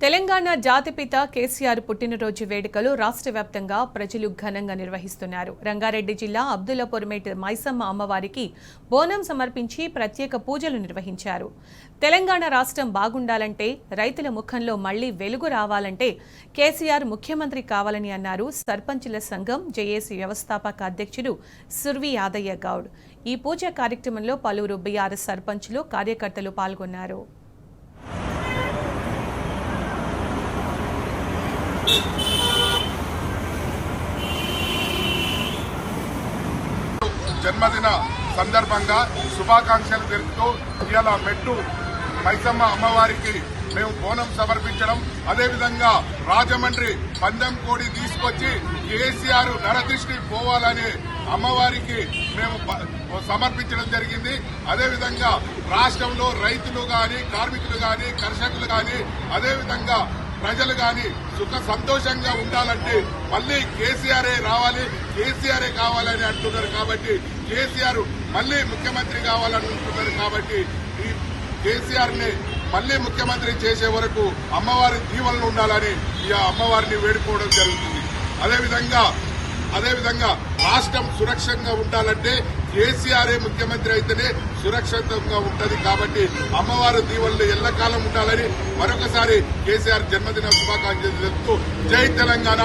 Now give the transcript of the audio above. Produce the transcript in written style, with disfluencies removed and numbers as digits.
తెలంగాణ జాతిపిత కేసీఆర్ పుట్టినరోజు వేడుకలు రాష్ట్ర వ్యాప్తంగా ప్రజలు ఘనంగా నిర్వహిస్తున్నారు. రంగారెడ్డి జిల్లా అబ్దుల్లాపూర్మేట్ మైసమ్మ అమ్మవారికి బోనం సమర్పించి ప్రత్యేక పూజలు నిర్వహించారు. తెలంగాణ రాష్ట్రం బాగుండాలంటే, రైతుల ముఖంలో మళ్లీ వెలుగు రావాలంటే కేసీఆర్ ముఖ్యమంత్రి కావాలని అన్నారు సర్పంచుల సంఘం జేఏసీ వ్యవస్థాపక అధ్యక్షుడు సుర్వి యాదయ్య గౌడ్. ఈ పూజా కార్యక్రమంలో పలువురు బీఆర్ఎస్ సర్పంచులు, కార్యకర్తలు పాల్గొన్నారు. జన్మదిన సందర్భంగా శుభాకాంక్షలు తెలుపుతూ ఇవాళ మెట్టు మైసమ్మ అమ్మవారికి మేము బోనం సమర్పించడం, అదేవిధంగా రాజమండ్రి పందెం కోడి తీసుకొచ్చి కేసీఆర్ నరదృష్టి పోవాలని అమ్మవారికి మేము సమర్పించడం జరిగింది. అదేవిధంగా రాష్ట్రంలో రైతులు గాని, కార్మికులు గాని, కర్షకులు గాని, అదేవిధంగా ప్రజలు గాని సుఖ సంతోషంగా ఉండాలంటే మళ్లీ కేసీఆరే రావాలి, కేసీఆరే కావాలని అంటున్నారు. కాబట్టి కేసీఆర్ మళ్లీ ముఖ్యమంత్రి కావాలని అంటున్నారు. కాబట్టి ఈ కేసీఆర్ ని మళ్లీ ముఖ్యమంత్రి చేసే వరకు అమ్మవారి దీవెనలు ఉండాలని ఈ అమ్మవారిని వేడుకోవడం జరుగుతుంది. అదేవిధంగా రాష్ట్రం సురక్షంగా ఉండాలంటే కేసీఆర్ ముఖ్యమంత్రి అయితేనే సురక్షితంగా ఉంటది. కాబట్టి అమ్మవారి దీవెనలు ఎల్లకాలం ఉండాలని మరొకసారి కేసీఆర్ జన్మదిన శుభాకాంక్షలు తెలుపుతూ జై తెలంగాణ.